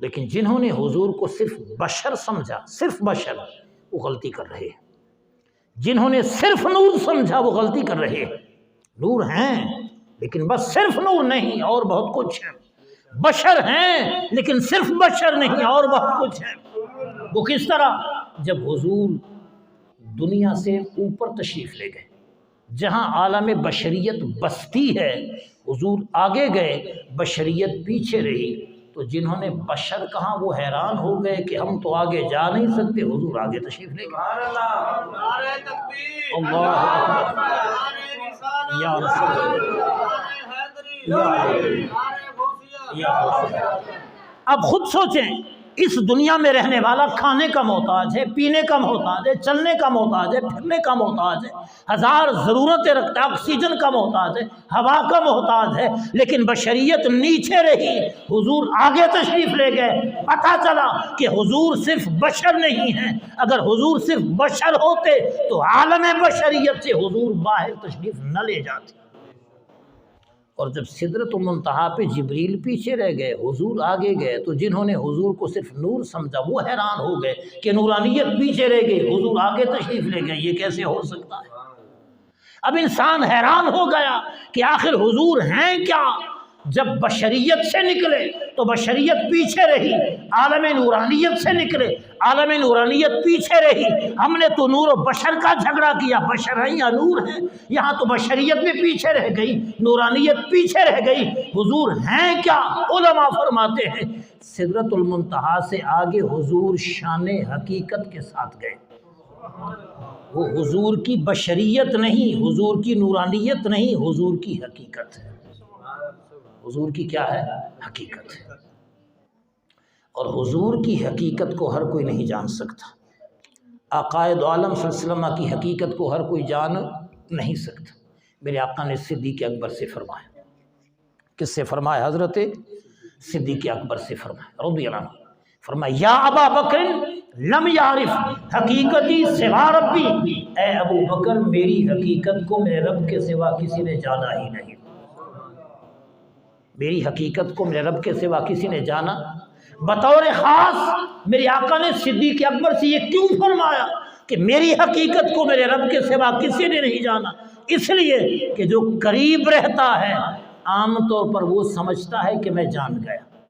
لیکن جنہوں نے حضور کو صرف بشر سمجھا، صرف بشر، وہ غلطی کر رہے ہیں۔ جنہوں نے صرف نور سمجھا وہ غلطی کر رہے ہیں۔ نور ہیں لیکن بس صرف نور نہیں، اور بہت کچھ ہے۔ بشر ہیں لیکن صرف بشر نہیں، اور بہت کچھ ہے۔ وہ کس طرح؟ جب حضور دنیا سے اوپر تشریف لے گئے، جہاں عالم بشریت بستی ہے، حضور آگے گئے، بشریت پیچھے رہی، تو جنہوں نے بشر کہا وہ حیران ہو گئے کہ ہم تو آگے جا نہیں سکتے، حضور آگے تشریف لے گئے۔ اللہ یا رسول اللہ۔ اب خود سوچیں، اس دنیا میں رہنے والا کھانے کا محتاج ہے، پینے کا محتاج ہے، چلنے کا محتاج ہے، پھرنے کا محتاج ہے، ہزار ضرورتیں رکھتا ہے، آکسیجن کا محتاج ہے، ہوا کا محتاج ہے، لیکن بشریت نیچے رہی، حضور آگے تشریف لے گئے۔ پتہ چلا کہ حضور صرف بشر نہیں ہیں، اگر حضور صرف بشر ہوتے تو عالم بشریت سے حضور باہر تشریف نہ لے جاتے۔ اور جب سدرۃ المنتہا پہ جبریل پیچھے رہ گئے، حضور آگے گئے، تو جنہوں نے حضور کو صرف نور سمجھا وہ حیران ہو گئے کہ نورانیت پیچھے رہ گئی، حضور آگے تشریف لے گئے، یہ کیسے ہو سکتا ہے؟ اب انسان حیران ہو گیا کہ آخر حضور ہیں کیا؟ جب بشریت سے نکلے تو بشریت پیچھے رہی، عالم نورانیت سے نکلے، عالم نورانیت پیچھے رہی۔ ہم نے تو نور و بشر کا جھگڑا کیا، بشر ہیں یا نور ہیں؟ یہاں تو بشریت بھی پیچھے رہ گئی، نورانیت پیچھے رہ گئی، حضور ہیں کیا؟ علماء فرماتے ہیں سدرۃ المنتہا سے آگے حضور شان حقیقت کے ساتھ گئے۔ وہ حضور کی بشریت نہیں، حضور کی نورانیت نہیں، حضور کی حقیقت ہے۔ حضور کی کیا ہے؟ حقیقت ہے۔ اور حضور کی حقیقت کو ہر کوئی نہیں جان سکتا۔ عقائد عالم صلی اللہ علیہ وسلم کی حقیقت کو ہر کوئی جان نہیں سکتا۔ میرے آقا نے صدیق اکبر سے فرمایا، کس سے فرمایا؟ حضرت صدیق اکبر سے فرمایا رضی اللہ عنہ، فرمایا یا ابا بکر لم یعرف حقیقتی سوا ربی، اے ابو بکر میری حقیقت کو میرے رب کے سوا کسی نے جانا ہی نہیں، میری حقیقت کو میرے رب کے سوا کسی نے جانا۔ بطور خاص میرے آقا نے صدیق اکبر سے یہ کیوں فرمایا کہ میری حقیقت کو میرے رب کے سوا کسی نے نہیں جانا؟ اس لیے کہ جو قریب رہتا ہے عام طور پر وہ سمجھتا ہے کہ میں جان گیا،